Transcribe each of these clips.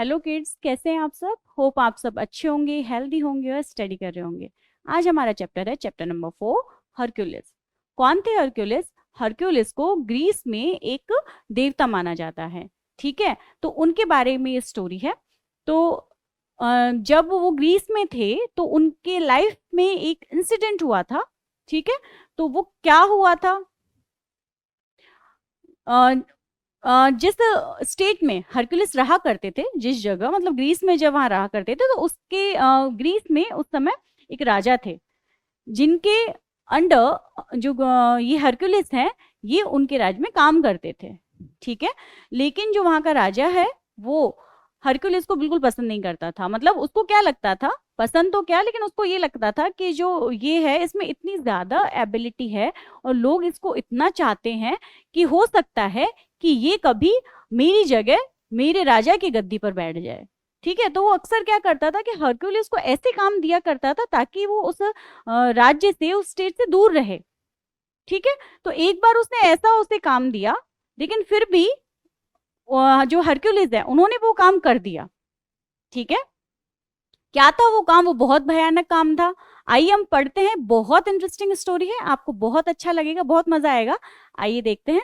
Hello kids, कैसे हैं आप सब? होप आप सब अच्छे होंगे, हेल्दी होंगे और स्टडी कर रहे होंगे। आज हमारा चैप्टर है चैप्टर नंबर 4, हरक्यूलिस। कौन थे हरक्यूलिस? हरक्यूलिस को ग्रीस में एक देवता माना जाता है। ठीक है, तो उनके बारे में ये स्टोरी है। तो जब वो ग्रीस में थे तो उनके लाइफ में एक इंसिडेंट हुआ था। ठीक है, तो वो क्या हुआ था? जिस स्टेट में हरक्यूलिस रहा करते थे, जिस जगह मतलब ग्रीस में जब वहां रहा करते थे, तो उसके ग्रीस में उस समय एक राजा थे जिनके अंडर जो ये हरक्यूलिस हैं, ये उनके राज्य में काम करते थे। ठीक है, लेकिन जो वहां का राजा है वो हरक्यूलिस को बिल्कुल पसंद नहीं करता था। मतलब उसको क्या लगता था, पसंद तो क्या, लेकिन उसको ये लगता था कि जो ये है इसमें इतनी ज्यादा एबिलिटी है और लोग इसको इतना चाहते हैं कि हो सकता है कि ये कभी मेरी जगह मेरे राजा की गद्दी पर बैठ जाए। ठीक है, तो वो अक्सर क्या करता था कि हरक्यूलिस को ऐसे काम दिया करता था ताकि वो उस राज्य से, उस स्टेट से दूर रहे। ठीक है, तो एक बार उसने ऐसा उसे काम दिया, लेकिन फिर भी जो हरक्यूलिस है उन्होंने वो काम कर दिया। ठीक है, क्या था वो काम? वो बहुत भयानक काम था। आइए हम पढ़ते हैं, बहुत इंटरेस्टिंग स्टोरी है, आपको बहुत अच्छा लगेगा, बहुत मजा आएगा। आइए देखते हैं।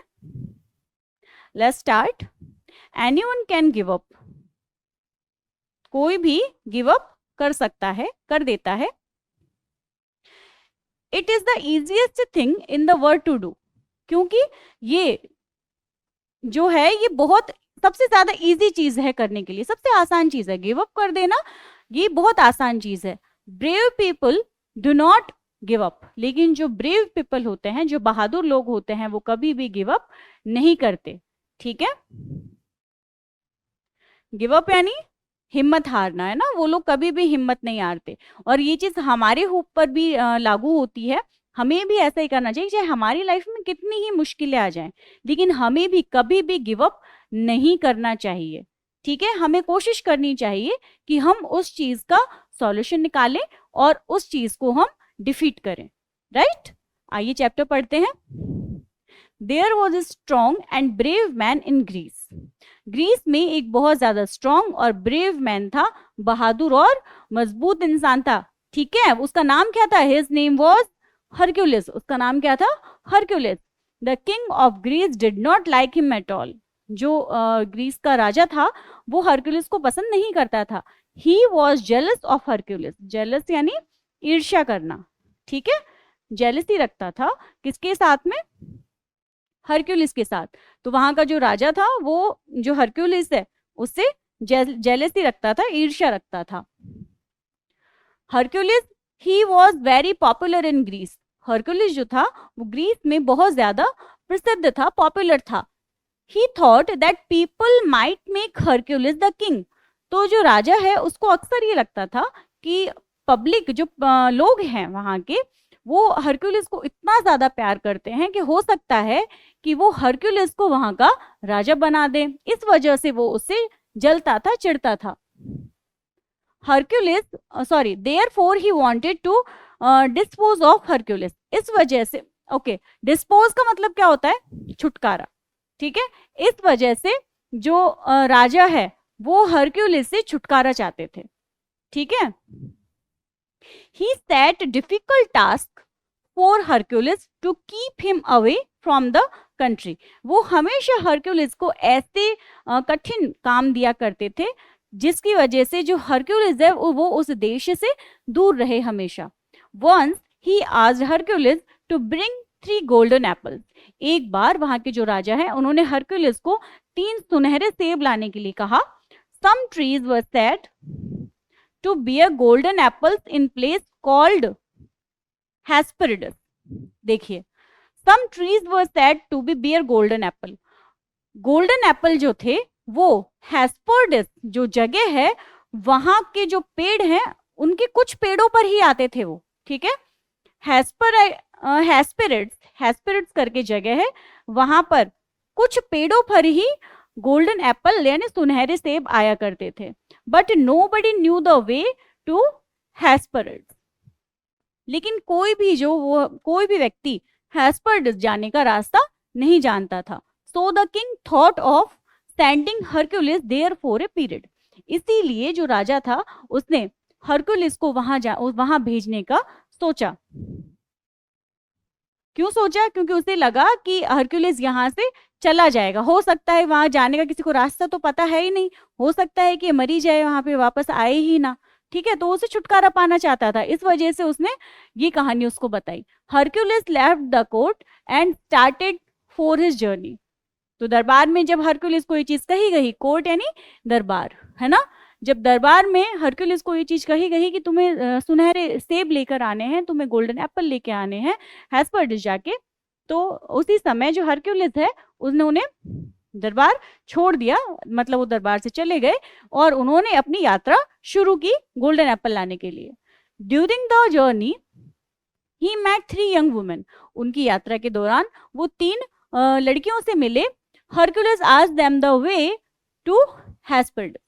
Let's start. Anyone can give up. कोई भी गिव अप कर सकता है, कर देता है। It is the easiest thing in the world to do. क्योंकि ये जो है ये बहुत सबसे ज्यादा इजी चीज है करने के लिए, सबसे आसान चीज है गिव अप कर देना। ये बहुत आसान चीज है। Brave people do not give up. लेकिन जो ब्रेव पीपल होते हैं, जो बहादुर लोग होते हैं, वो कभी भी गिव अप नहीं करते। ठीक है, गिव अप यानी हिम्मत हारना, है ना। वो लोग कभी भी हिम्मत नहीं हारते। और ये चीज हमारे ऊपर भी लागू होती है। हमें भी ऐसा ही करना चाहिए, चाहे हमारी लाइफ में कितनी ही मुश्किलें आ जाएं, लेकिन हमें भी कभी भी गिव अप नहीं करना चाहिए। ठीक है, हमें कोशिश करनी चाहिए कि हम उस चीज का सॉल्यूशन निकालें और उस चीज को हम डिफीट करें। राइट, आइए चैप्टर पढ़ते हैं। There was a strong and brave man in Greece. Greece में एक बहुत ज्यादा स्ट्रॉन्ग और ब्रेव मैन था, बहादुर और मजबूत इंसान था। ठीक है, उसका नाम क्या था? His name was Hercules. उसका नाम क्या था? Hercules. The king of Greece did not like him at all. जो ग्रीस का राजा था वो हरक्यूलिस को पसंद नहीं करता था। He was jealous of Hercules. Jealous यानी ईर्ष्या करना। ठीक है, जेलसी रखता था किसके साथ में? हरक्यूलिस के साथ। तो वहां का जो राजा था वो जो हरक्यूलिस है उससे जेलसी रखता था, ईर्ष्या रखता था। Hercules he was very popular in Greece. Hercules जो था वो ग्रीस में बहुत ज्यादा प्रसिद्ध था, पॉपुलर था। ही thought that people might make Hercules the king. तो जो राजा है उसको अक्सर ये लगता था कि पब्लिक जो लोग हैं वहां के, वो हरक्यूलिस को इतना ज्यादा प्यार करते हैं कि हो सकता है कि वो हरक्यूलिस को वहां का राजा बना दे। इस वजह से वो उससे जलता था, चिढ़ता था। Hercules sorry therefore he wanted to dispose of Hercules. इस वजह से, ओके, डिस्पोज का मतलब क्या होता है? छुटकारा। ठीक है, इस वजह से जो राजा है वो हरक्यूलिस से छुटकारा चाहते थे। ठीक है, he set difficult task for Hercules to keep him away from the country। वो हमेशा हरक्यूलिस को ऐसे कठिन काम दिया करते थे जिसकी वजह से जो हरक्यूलिस है वो उस देश से दूर रहे हमेशा। Once he asked Hercules to bring 3 golden apples। एक बार वहां के जो राजा है उन्होंने हरक्यूलिस को 3 सुनहरे सेब लाने के लिए कहा। Some trees were said to bear golden apples in place called Hesperides। देखिए, some trees were said to be bear golden apple। Golden Apple जो थे वो हेस्पेरिड्स जो जगह है वहां के जो पेड़ हैं उनके कुछ पेड़ों पर ही आते थे वो। ठीक है, हेस्पेरिड्स करके जगह है, वहां पर कुछ पेड़ों पर ही गोल्डन एप्पल यानी सुनहरे सेब आया करते थे। But nobody knew the way to Hesperides. लेकिन कोई भी व्यक्ति हेस्पेरिड्स जाने का रास्ता नहीं जानता था। So the king thought of sending Hercules there for a period. इसीलिए जो राजा था उसने हरकुलिस को वहां भेजने का सोचा। क्यों सोचा? क्योंकि उसे लगा कि हरकुलिस यहाँ से चला जाएगा, हो सकता है वहां जाने का किसी को रास्ता तो पता है ही नहीं, हो सकता है कि मरी जाए, वहां पे वापस आए ही ना। ठीक है, तो उसे छुटकारा पाना चाहता था, इस वजह से उसने ये कहानी उसको बताई। Hercules left the court and started for his journey. तो दरबार में जब हरकुलिस को ये चीज कही गई, कोर्ट यानी दरबार है ना, जब दरबार में हरकुलिस को ये चीज कही गई कि तुम्हें सुनहरे सेब लेकर आने हैं, तुम्हें गोल्डन एप्पल लेके आने हैं हेस्पर्डिस जाके, तो उसी समय जो हरकुलिस है उसने उन्हें दरबार छोड़ दिया, मतलब वो दरबार से चले गए और उन्होंने अपनी यात्रा शुरू की गोल्डन एप्पल लाने के लिए। During the journey he met 3 young women. उनकी यात्रा के दौरान वो 3 लड़कियों से मिले। Hercules asked them the way to Hesperides.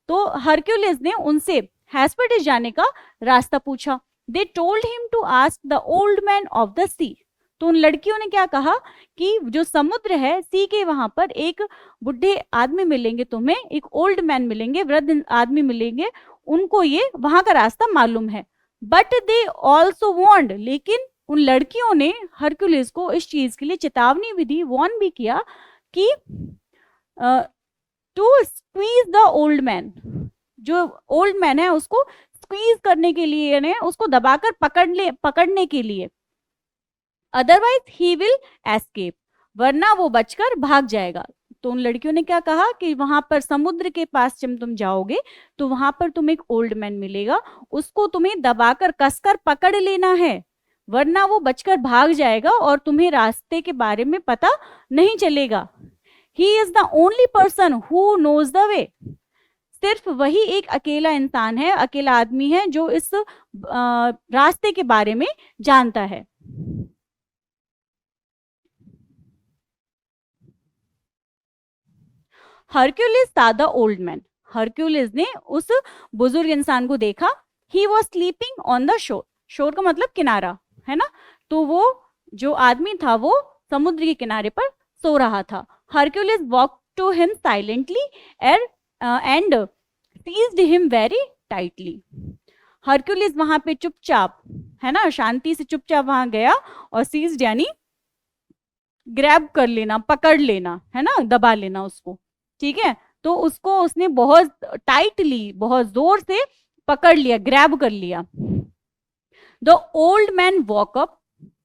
तो हरकुलिस ने उनसे हेस्पर्डिस जाने का रास्ता पूछा। They told him to ask the old man of the sea. तो उन लड़कियों ने क्या कहा कि जो समुद्र है, सी के वहां पर एक बुढ़े आदमी मिलेंगे तुम्हें, एक ओल्ड मैन मिलेंगे, वृद्ध आदमी मिलेंगे, उनको ये वहां का रास्ता मालूम है। बट दे ऑल्सो वॉन्ड, लेकिन उन लड़कियों ने हरकुलिस को इस चीज के लिए चेतावनी भी दी, वॉर्न भी किया कि to squeeze the old man, जो ओल्ड मैन है उसको स्क्वीज करने के लिए, यानी उसको दबाकर पकड़ने के लिए, अदरवाइज ही विल एस्केप, वरना वो बचकर भाग जाएगा। तो उन लड़कियों ने क्या कहा कि वहां पर समुद्र के पास जब तुम जाओगे तो वहां पर तुम्हें एक ओल्ड मैन मिलेगा, उसको तुम्हें दबाकर कसकर पकड़ लेना है, वरना वो बचकर भाग जाएगा और तुम्हें रास्ते के बारे में पता नहीं चलेगा। He is the only person who knows the way. सिर्फ वही एक अकेला इंसान है, अकेला आदमी है जो इस रास्ते के बारे में जानता है। Hercules saw the old man. Hercules ने उस बुजुर्ग इंसान को देखा। ही was sleeping on the shore. शोर का मतलब किनारा है ना, तो वो जो आदमी था वो समुद्र के किनारे पर सो रहा था। Hercules walk to him silently and seized him very tightly. Hercules वहां पे चुपचाप है ना, शांति से चुपचाप वहां गया और सीज्ड यानी ग्रैब कर लेना, पकड़ लेना है ना, दबा लेना उसको। ठीक है, तो उसको उसने बहुत टाइटली, बहुत जोर से पकड़ लिया, ग्रैब कर लिया। The old man walk up.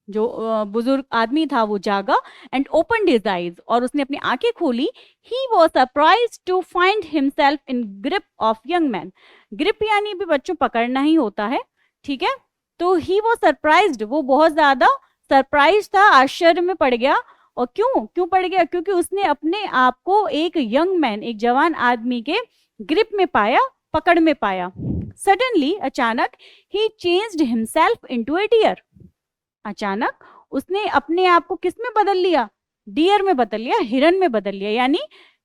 जो बुजुर्ग आदमी था वो जागा एंड ओपन हिज आईज, और उसने अपनी आंखें खोली। He was surprise to find himself in grip of young man. Grip यानी भी बच्चों पकड़ना ही होता है, ठीक है। तो ही वॉज सरप्राइज्ड, वो बहुत ज्यादा सरप्राइज था, आश्चर्य में पड़ गया। और क्यों पड़ गया? क्योंकि उसने अपने आप को एक यंग मैन, एक जवान आदमी के ग्रिप में पाया, पकड़ में पाया। सडनली, अचानक, ही चेंज्ड हिमसेल्फ इनटू ए डियर। अचानक उसने अपने आप को किस में बदल लिया? डियर में बदल लिया, हिरन में बदल लिया, यानी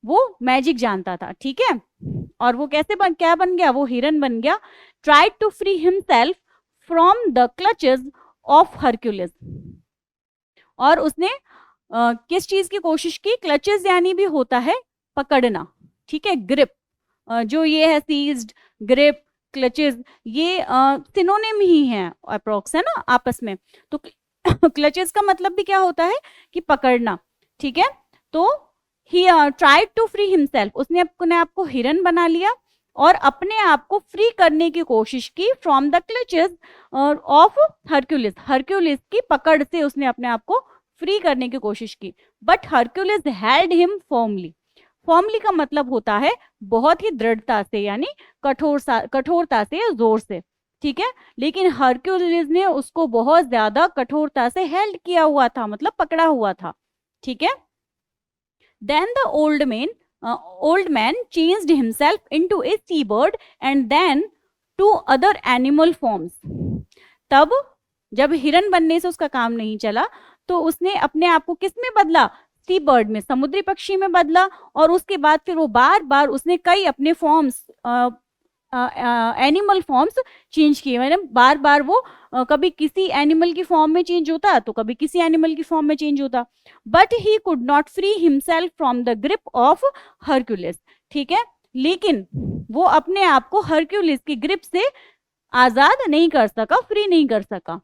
वो मैजिक जानता था, ठीक है। और वो क्या बन गया? वो हिरन बन गया। Tried to free himself from the clutches of Hercules. और उसने किस चीज की कोशिश की? क्लचेस यानी भी होता है पकड़ना, ठीक है। ग्रिप, जो ये है सीज्ड, ग्रिप, क्लचेस, ये सिनोनिम ही है, अप्रोक्स है ना आपस में। तो क्लचेस का मतलब भी क्या होता है कि पकड़ना, ठीक है। तो he tried to free himself, उसने अपने आप को हिरन बना लिया और अपने आप को फ्री करने की कोशिश की from the clutches of Hercules. Hercules की पकड़ से उसने अपने आप को फ्री करने की कोशिश की। But Hercules held him firmly. Firmly का मतलब होता है बहुत ही दृढ़ता से, यानी कठोरता से, जोर से, ठीक है। लेकिन हरक्यूलिस ने उसको बहुत ज्यादा कठोरता से हेल्ड किया हुआ था, मतलब पकड़ा हुआ था, ठीक है। Then the old man changed himself into a sea bird and then to other animal forms. तब जब हिरन बनने से उसका काम नहीं चला तो उसने अपने आप को किस में बदला? सी बर्ड में, समुद्री पक्षी में बदला। और उसके बाद फिर वो बार बार उसने कई अपने फॉर्म्स, एनिमल फॉर्म्स चेंज किए, मतलब बार बार वो कभी किसी एनिमल की फॉर्म में चेंज होता तो कभी किसी एनिमल की फॉर्म में चेंज होता। But he could not free himself from the grip of Hercules, ठीक है। लेकिन वो अपने आप को हरक्यूलिस की ग्रिप से आजाद नहीं कर सका, फ्री नहीं कर सका,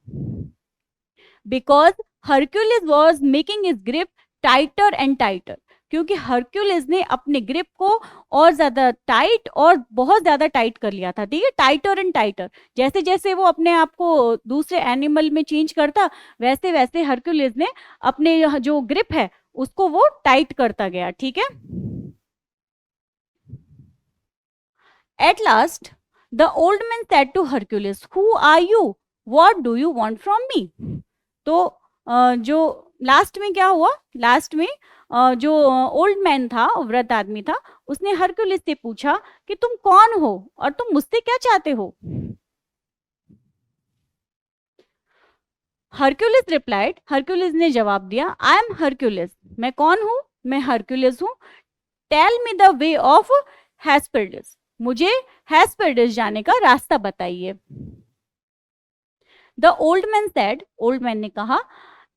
because Hercules was making his grip tighter and tighter, क्योंकि हरक्यूलिस ने अपने ग्रिप को और ज्यादा टाइट और बहुत ज्यादा टाइट कर लिया था, ठीक है, टाइटर एंड टाइटर। जैसे जैसे वो अपने आप को दूसरे एनिमल में चेंज करता, वैसे वैसे हरक्यूलिस ने अपने जो ग्रिप है उसको वो टाइट करता गया, ठीक है। At last, the old man said to Hercules, "Who are you? What do you want from me?" तो जो लास्ट में क्या हुआ, लास्ट में जो ओल्ड मैन था, वृद्ध आदमी था, उसने हरक्यूलिस से पूछा कि तुम कौन हो और तुम मुझसे क्या चाहते हो। हरक्यूलिस रिप्लाइड, हरक्यूलिस ने जवाब दिया, आई एम हरक्यूलिस, मैं कौन हूं, मैं हरक्यूलिस हूं। Tell me the way of Hesperides, मुझे हेस्पेरिडस जाने का रास्ता बताइए। The old man said, old man ने कहा,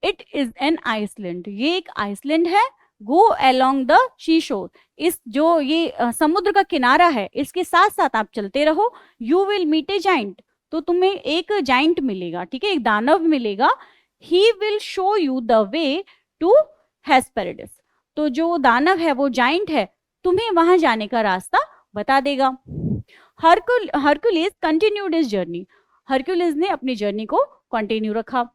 इट इज एन आइसलैंड, ये एक आइसलैंड है। गो अलोंग द सी शोर, इस जो ये समुद्र का किनारा है इसके साथ साथ आप चलते रहो। You will meet a giant, तो तुम्हें एक जाइंट मिलेगा, ठीक है, एक दानव मिलेगा। He will show you the way to Hesperides, तो जो दानव है वो जाइंट है, तुम्हें वहां जाने का रास्ता बता देगा। Hercules continued his journey, Hercules ने अपनी जर्नी को कंटिन्यू रखा,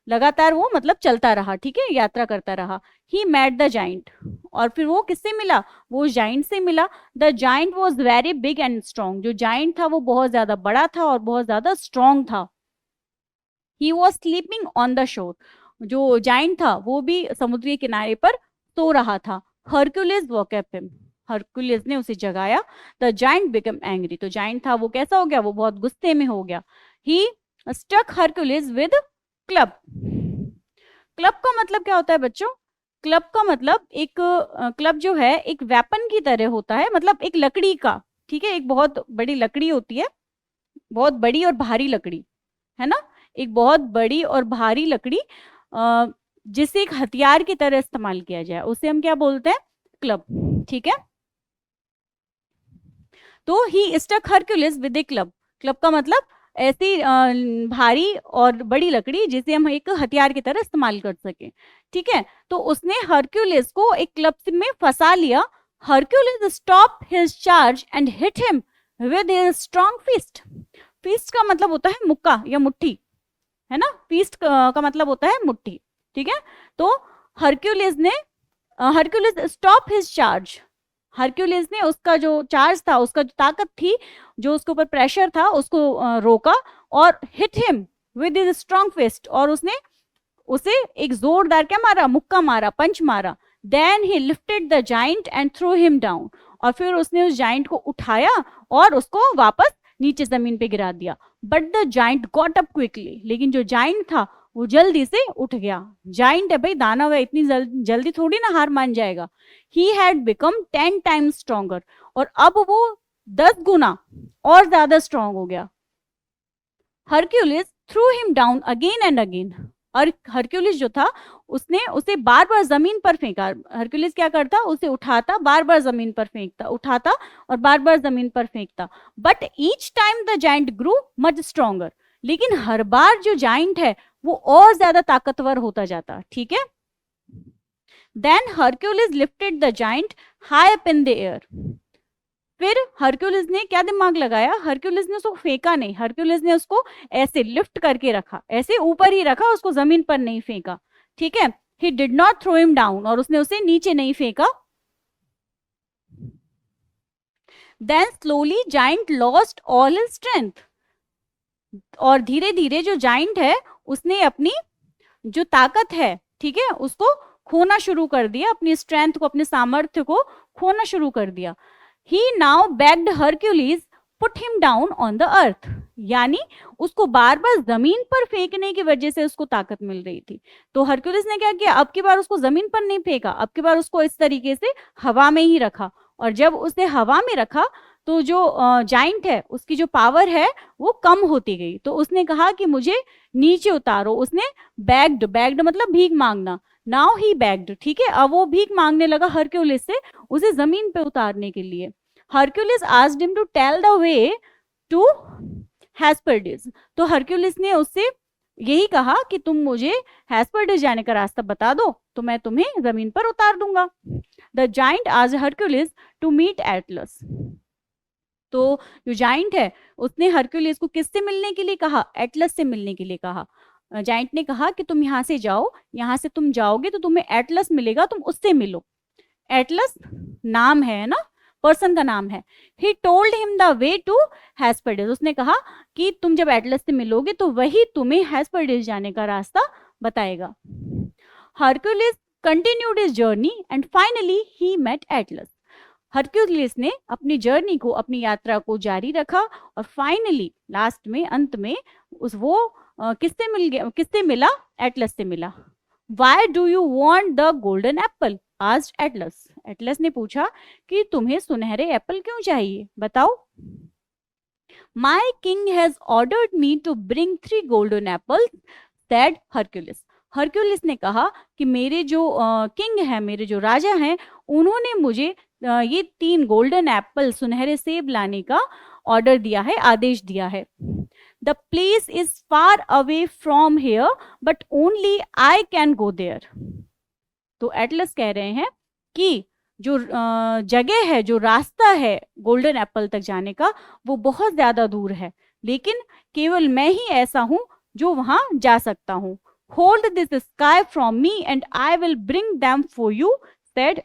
लगातार वो मतलब चलता रहा, ठीक है, यात्रा करता रहा। ही मेट द जाइंट, और फिर वो किससे मिला, वो जाइंट से मिला। The giant was very big and strong, जो जाइंट था वो बहुत ज्यादा बड़ा था और बहुत ज्यादा स्ट्रॉन्ग था। He was sleeping on the shore, जो जाइंट था वो भी समुद्र के किनारे पर सो रहा था। Hercules woke up him, Hercules ने उसे जगाया। द जाइंट बिकम एंग्री, तो जाइंट था वो कैसा हो गया, वो बहुत गुस्से में हो गया। He stuck Hercules with club, club का मतलब क्या होता है बच्चों, क्लब का मतलब एक क्लब जो है एक वेपन की तरह होता है, मतलब एक लकड़ी का, ठीक है, एक बहुत बड़ी लकड़ी होती है, बहुत बड़ी और भारी लकड़ी, है ना, एक बहुत बड़ी और भारी लकड़ी जिसे एक हथियार की तरह इस्तेमाल किया जाए, उसे हम क्या बोलते हैं, क्लब, ठीक है। तो he stuck Hercules with a club, club का मतलब ऐसी भारी और बड़ी लकड़ी जिसे हम एक हथियार की तरह इस्तेमाल कर सके, ठीक है। तो उसने हरक्यूलिस को एक क्लब में फंसा लिया। Hercules stop his charge and hit him with his strong fist, fist का मतलब होता है मुक्का या मुट्ठी, है ना, फिस्ट का मतलब होता है मुट्ठी, ठीक है। तो Hercules stop his charge, Hercules ने उसका जो चार्ज था, उसका जो ताकत थी, जो उसके ऊपर प्रेशर था, उसको रोका और hit him with his strong fist, और उसने उसे एक जोरदार क्या मारा, मुक्का मारा, पंच मारा। Then he lifted the giant and threw him down, और फिर उसने उस जाइंट को उठाया और उसको वापस नीचे जमीन पे गिरा दिया। But the giant got up quickly, लेकिन जो जाइंट था वो जल्दी से उठ गया। जाइंट है भाई, दानव है, इतनी जल्दी थोड़ी ना हार मान जाएगा। He had become 10 times stronger, और अब वो 10 गुना और ज्यादा स्ट्रॉन्ग हो गया। Hercules through him down again and again, और हरक्यूलिस जो था उसने उसे बार बार जमीन पर फेंका। हरक्यूलिस क्या करता, उसे उठाता, बार बार जमीन पर फेंकता, उठाता और बार बार जमीन पर फेंकता। But each time the giant grew much stronger, लेकिन हर बार जो जाइंट है वो और ज्यादा ताकतवर होता जाता, ठीक है। Then Hercules lifted the giant high up in the air, फिर हरक्यूलिस ने क्या दिमाग लगाया, हरक्यूलिस ने उसको फेंका नहीं, हरक्यूलिस ने उसको ऐसे लिफ्ट करके रखा, ऐसे ऊपर ही रखा, उसको जमीन पर नहीं फेंका, ठीक है। He did not throw him down, और उसने उसे नीचे नहीं फेंका। Then slowly giant lost all his strength, और धीरे धीरे जो जाइंट है उसने अपनी जो ताकत है, ठीक है, उसको खोना शुरू कर दिया, अपनी स्ट्रेंथ को, अपने सामर्थ्य को खोना शुरू कर दिया। He now begged Hercules put him down on the earth, यानी उसको बार बार जमीन पर फेंकने की वजह से उसको ताकत मिल रही थी। तो हरक्यूलिस ने क्या किया, अब की बार उसको जमीन पर नहीं फेंका, अब की बार उसको इस तरीके से हवा में ही रखा, और जब उसे हवा में रखा तो जो जाइंट है उसकी जो पावर है वो कम होती गई। तो उसने कहा कि मुझे नीचे उतारो, उसने बैग्ड, बैग्ड मतलब भीख मांगना, नाउ ही बैग्ड, ठीक है, अब वो भीख मांगने लगा हरक्यूलिस से उसे जमीन पे उतारने के लिए। Hercules asked him to tell the way to Hesperides. तो हरक्यूलिस ने उससे यही कहा कि तुम मुझे हेस्पेरिडस जाने का रास्ता बता दो तो मैं तुम्हें जमीन पर उतार दूंगा। The giant asked Hercules to meet Atlas. तो जो जाइंट है उसने हरक्यूलिस को किससे मिलने के लिए कहा? एटलस से मिलने के लिए कहा। जाइंट ने कहा कि तुम यहाँ से जाओ, यहाँ से तुम जाओगे तो तुम्हें एटलस मिलेगा, तुम उससे मिलो। एटलस नाम है ना, पर्सन का नाम है। He told him the way to Hesperides. उसने कहा कि तुम जब एटलस से मिलोगे तो वही तुम्हें हेस्पेरिडस जाने का रास्ता बताएगा। Hercules continued his journey and finally he met Atlas. Hercules ने अपनी जर्नी को, अपनी यात्रा को जारी रखा और फाइनली लास्ट में, अंत में वो किससे मिल गया, किससे मिला? एटलस से मिला। Why do you want the golden apple? asked Atlas. Atlas ने पूछा कि तुम्हें सुनहरे एप्पल क्यों चाहिए, बताओ। My king has ordered me to bring 3 golden apples, said Hercules. Hercules ने कहा कि मेरे जो किंग है, मेरे जो राजा हैं, उन्होंने मुझे ये 3 गोल्डन एप्पल, सुनहरे सेब लाने का ऑर्डर दिया है, आदेश दिया है। The place is far away from here but only I can go there. तो एटलस कह रहे हैं कि जो जगह है, जो रास्ता है गोल्डन एप्पल तक जाने का, वो बहुत ज्यादा दूर है, लेकिन केवल मैं ही ऐसा हूं जो वहां जा सकता हूं। Hold this sky from me and I will bring them for you, said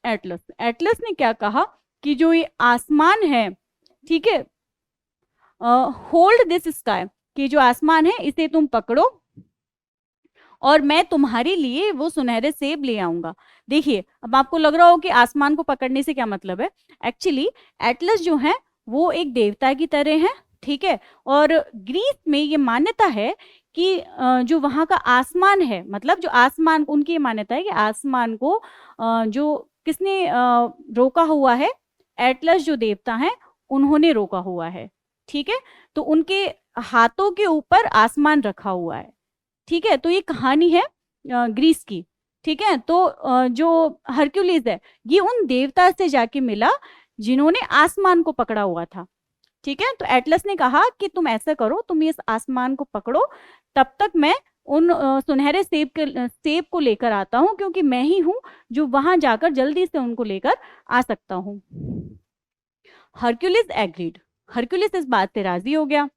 Atlas. Atlas ने क्या कहा कि जो ये आसमान है, ठीक है, होल्ड दिस स्काई, कि जो आसमान है इसे तुम पकड़ो और मैं तुम्हारे लिए वो सुनहरे सेब ले आऊंगा। देखिए, अब आपको लग रहा हो कि आसमान को पकड़ने से क्या मतलब है। एक्चुअली एटलस जो है वो एक देवता की तरह है, ठीक है, और ग्रीस में ये मान्यता है कि जो वहाँ का आसमान है, मतलब जो आसमान, उनकी ये मान्यता है कि आसमान को जो किसने रोका हुआ है, एटलस जो देवता हैं उन्होंने रोका हुआ है, ठीक है। तो उनके हाथों के ऊपर आसमान रखा हुआ है, ठीक है। तो ये कहानी है ग्रीस की, ठीक है। तो जो हरक्यूलिस है ये उन देवता से जाके मिला जिन्होंने आसमान को पकड़ा हुआ था, ठीक है। तो एटलस ने कहा कि तुम ऐसा करो, तुम इस आसमान को पकड़ो, तब तक मैं उन सुनहरे सेब को लेकर आता हूं, क्योंकि मैं ही हूं जो वहां जाकर जल्दी से उनको लेकर आ सकता हूं। Hercules agreed. हरक्यूलिस इस बात से राजी हो गया।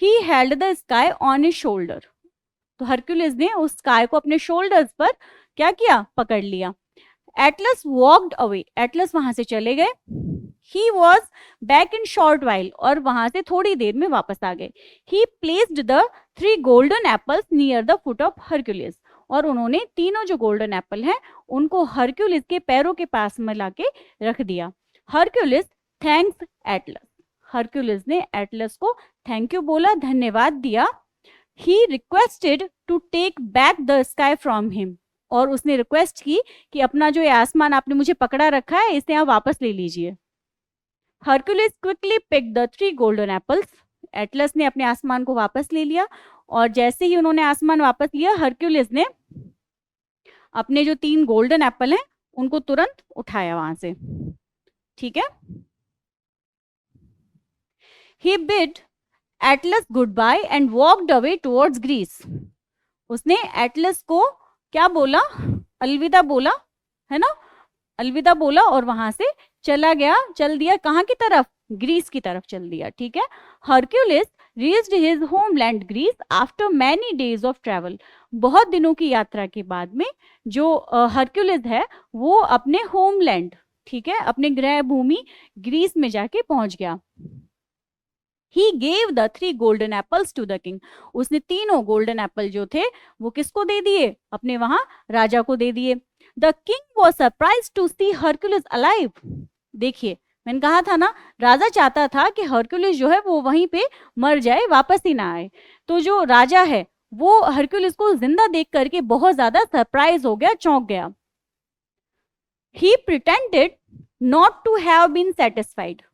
He held the sky on his shoulder. तो हरक्यूलिस ने उस स्काई को अपने शोल्डर्स पर क्या किया, पकड़ लिया। Atlas walked away. एटलस वहां से चले गए। He was back in short while. और वहां से थोड़ी देर में वापस आ गए। ही placed the 3 golden apples near the foot of Hercules. और उन्होंने तीनों जो गोल्डन एप्पल हैं उनको हरक्यूलिस के पैरों के पास में लाके रख दिया। Hercules thanks Atlas. हरक्यूलिस ने एटलस को थैंक यू बोला, धन्यवाद दिया। He requested to take back the sky from him. और उसने रिक्वेस्ट की कि अपना जो ये आसमान आपने मुझे पकड़ा रखा है इसे आप वापस ले लीजिए। Hercules quickly pick the 3 golden apples. Atlas ने अपने आसमान को वापस ले लिया और जैसे ही उन्होंने आसमान वापस लिया, हरक्यूलिस ने अपने जो 3 गोल्डन एप्पल हैं उनको तुरंत उठाया वहां से, ठीक है। He bid Atlas good bye and walked away towards Greece. उसने एटलस को क्या बोला, अलविदा बोला, है ना, अलविदा बोला और वहां से चला गया, चल दिया कहाँ की तरफ, ग्रीस की तरफ चल दिया, ठीक है। Hercules reached his homeland Greece after many days of travel. बहुत दिनों की यात्रा के बाद में जो हरक्यूलिस है वो अपने होमलैंड, ठीक है, अपने गृह भूमि ग्रीस में जाके पहुंच गया। He gave the 3 golden apples to the king. उसने तीनों गोल्डन एप्पल जो थे वो किसको दे दिए, अपने वहां राजा को दे दिए। The king was surprised to see Hercules alive. देखिए, मैंने कहा था ना, राजा चाहता था कि हरक्यूलिस जो है वो वहीं पे मर जाए, वापस ही ना आए। तो जो राजा है वो हरक्यूलिस को जिंदा देख करके बहुत ज्यादा सरप्राइज हो गया, चौंक गया। He pretended not to have been satisfied.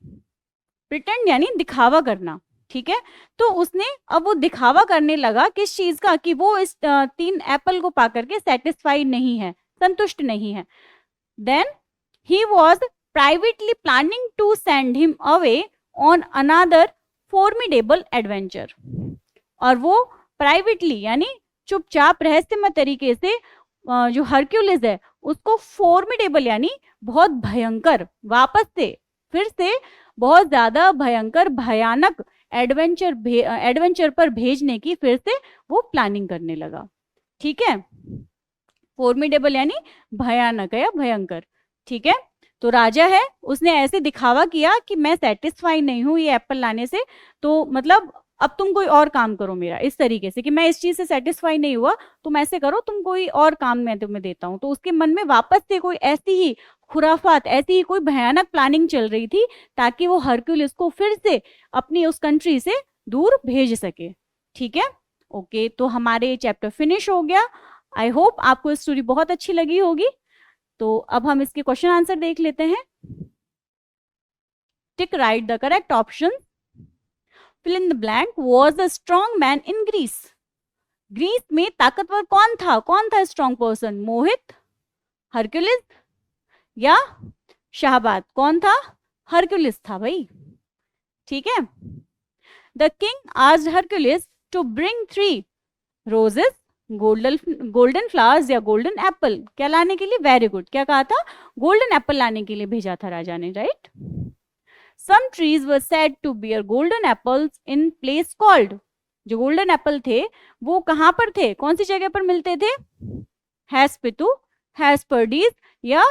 Pretend यानी दिखावा करना, ठीक है। तो उसने अब वो दिखावा करने लगा किस चीज का, कि वो इस 3 एप्पल को पाकर के सेटिस्फाइड नहीं है, संतुष्ट नहीं है। Then he was privately planning to send him away on another formidable adventure. और वो प्राइवेटली यानी चुपचाप रहस्यमय तरीके से जो हरक्यूलिस है उसको फॉर्मिडेबल यानी बहुत भयंकर, वापस से फिर से बहुत ज्यादा भयंकर भयानक एडवेंचर पर भेजने की फिर से वो प्लानिंग करने लगा। ठीक है, फॉर्मिडेबल यानी भयानक है या भयंकर। ठीक है, तो राजा है उसने ऐसे दिखावा किया कि मैं सेटिस्फाई नहीं हूं ये एप्पल लाने से, तो मतलब अब तुम कोई और काम करो मेरा, इस तरीके से कि मैं इस चीज से सेटिस्फाई नहीं हुआ, तुम ऐसे करो, तुम कोई और काम मैं तुम्हें देता हूँ। तो उसके मन में वापस से कोई ऐसी ही खुराफात, ऐसी ही कोई भयानक प्लानिंग चल रही थी ताकि वो हरक्यूलिस को फिर से अपनी उस कंट्री से दूर भेज सके। ठीक है, ओके, तो हमारे चैप्टर फिनिश हो गया। आई होप आपको स्टोरी बहुत अच्छी लगी होगी। तो अब हम इसके क्वेश्चन आंसर देख लेते हैं। Tick right the correct option. Fill in the blank. Was a strong man in Greece. Greece में ताकतवर कौन था? कौन था स्ट्रॉन्ग पर्सन? मोहित, हरक्यूलिस या शाहबाद? कौन था? हरक्यूलिस था भाई। ठीक है, the king asked Hercules to bring 3 roses, golden flowers या गोल्डन एप्पल। क्या लाने के लिए? वेरी गुड, क्या कहा था? गोल्डन एप्पल लाने के लिए भेजा था राजा ने, right. Some trees were said to bear golden apples in place called. जो गोल्डन एप्पल थे वो कहां पर थे? कौन सी जगह पर मिलते थे? हेस्पिटू, हेस्पर्डीज या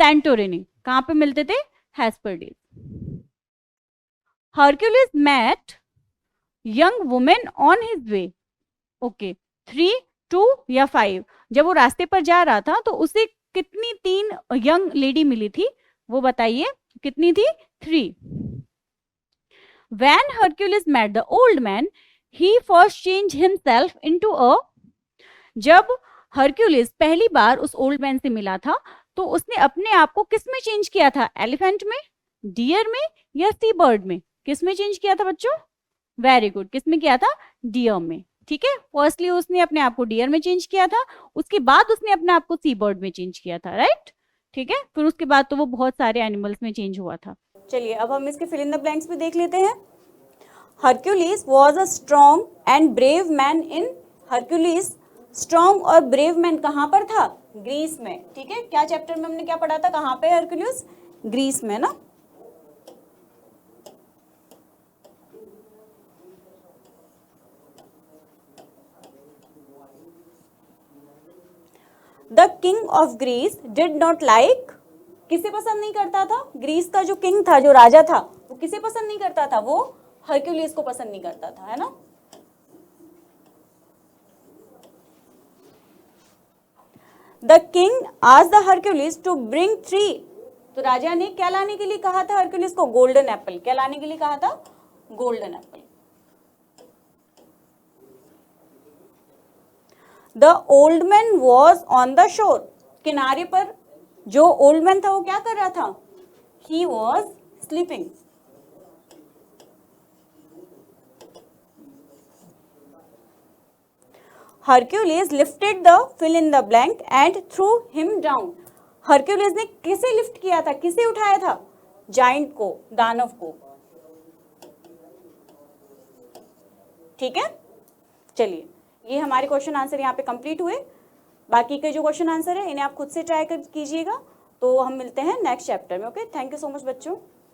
सैंटोरिनी। कहां पे मिलते थे? Hesperides. Hercules met young women on his way. Okay, 3, 2 या 5। जब वो रास्ते पर जा रहा था तो उसे कितनी 3 यंग लेडी मिली थी, वो बताइए कितनी थी? 3। When Hercules met the old man, he first changed himself into a। जब हरक्यूलिस पहली बार उस ओल्ड मैन से मिला था तो उसने अपने आप को किस में चेंज किया था? एलिफेंट में, डियर में या सी बर्ड में? किस में चेंज किया था बच्चों? वेरी गुड, किस में किया था? डियर में। ठीक है, फर्स्टली उसने अपने आप को डियर में चेंज किया था, उसके बाद उसने अपने आप को सी बर्ड में चेंज किया था, राइट। ठीक है, फिर उसके बाद तो वो बहुत सारे एनिमल्स में चेंज हुआ था। चलिए अब हम इसके फिल इन द ब्लैंक्स में देख लेते हैं। Hercules was a strong and brave man in. Hercules strong और ब्रेव मैन कहाँ पर था? ग्रीस में। ठीक है, क्या चैप्टर में हमने क्या पढ़ा था? कहाँ पे हरक्यूलिस? ग्रीस में ना। The king of Greece did not like. किसे पसंद नहीं करता था? ग्रीस का जो किंग था, जो राजा था, वो किसे पसंद नहीं करता था? वो हरक्यूलिस को पसंद नहीं करता था, है ना। The king asked the Hercules to bring 3। तो राजा ने क्या लाने के लिए कहा था हरक्यूलिस को? Golden apple. क्या लाने के लिए कहा था? Golden Apple. The old man was on the shore. किनारे पर जो ओल्ड मैन था वो क्या कर रहा था? He was sleeping. Hercules lifted the fill in the blank and threw him down. Hercules ने किसे लिफ्ट किया था? किसे उठाया था? जाइंट को, दानव को। ठीक है, चलिए ये हमारे क्वेश्चन आंसर यहाँ पे कंप्लीट हुए। बाकी के जो क्वेश्चन आंसर है इन्हें आप खुद से ट्राई कर कीजिएगा। तो हम मिलते हैं नेक्स्ट चैप्टर में। Okay, thank you so much बच्चों।